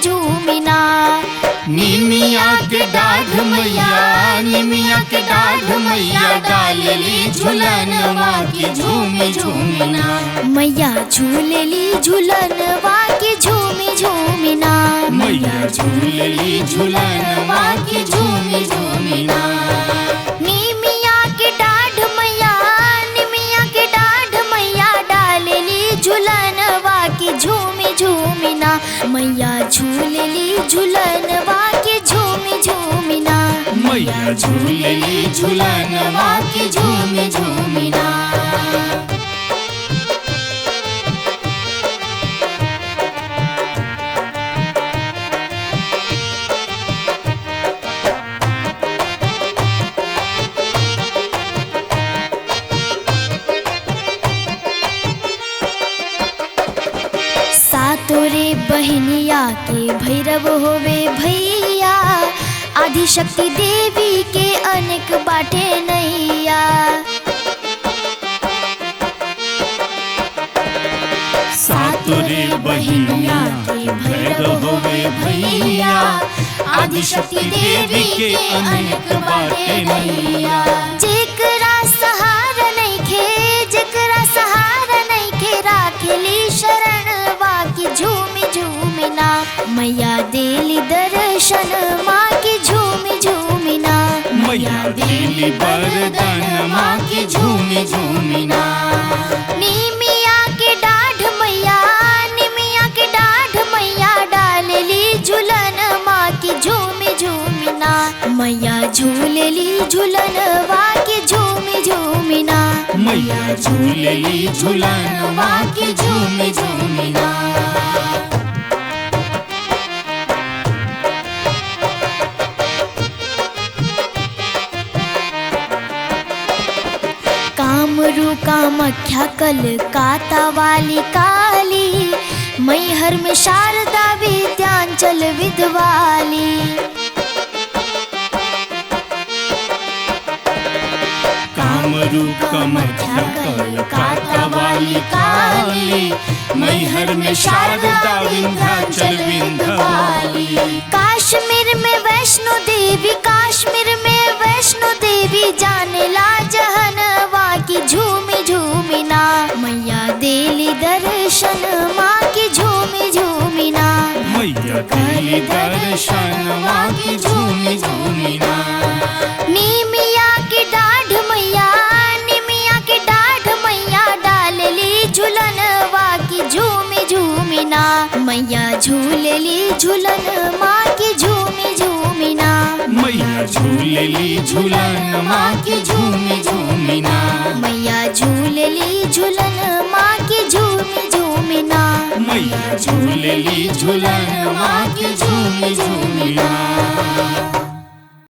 झूमिना। निमिया के डाढ़ मैया, निमिया के डाढ़ मैया डालली झुलनवा की झूमी झूमिना। मैया झूलेली झुलनवा की झूमी झूमिना। मैया झूलली झुलनवा की झूमी झूमिना। निमिया के डाढ़ मैया, निमिया के डाढ़ मैया डालली झुलनवा की झूमी झूमिना। मैया झूलेली झुलनवा की झूमी झूमिना। मैया झूलली झुलनवा की झूमी झूमिना। सातोरे बहनिया के भैरव होवे भैया। आदिशक्ति देवी के अनेक बाटे नैया। सातोरे बहनिया के भैरव होवे भैया। आदिशक्ति देवी के अनेक बाटे नैया। जेकरा सहारा नइखे, जेकरा सहारा नइखे राखेली शरणवा की झूमी झूमिना। मैया देली दर्शन माँ की झूमी झूमिना। मैया देली वरदान माँ की झूमी झूमिना। निमिया के डाढ़ मैया, निमिया के डाढ़ मैया डालली झुलन माँ की झूमी झूमिना। मैया झूलेली झुलनवा की झूमी झूमिना। मैया झूलली झुलनवा की झूमी झूमिना। कामरू कामाख्या कलकाता वाली काली। मैहर में शारदा विद्यांचल विधवाली। कामरू कामाख्या कलकाता वाली काली। मैहर में शारदा विंध्याचल विंध्यवाली। काश्मीर में वैष्णो देवी, काश्मीर में वैष्णो देवी जानेला जहनवा की झूमी झूमिना। मैया देली दर्शन माँ की झूमी झूमिना। मैया देली दर्शन माँ की झूमी झूमिना। निमिया के डाढ़ मैया, निमिया के डाढ़ मैया डालली झुलनवा की झूमी झूमिना। मैया झूलेली झुलन माँ की झूमी झूमिना। मैया झूलली झुलन माँ की झूमी झूमिना। मैया झूलेली झुलन माँ की झूमी झूमिना। मैया झूलली झुलन माँ की झूमी झूमिना।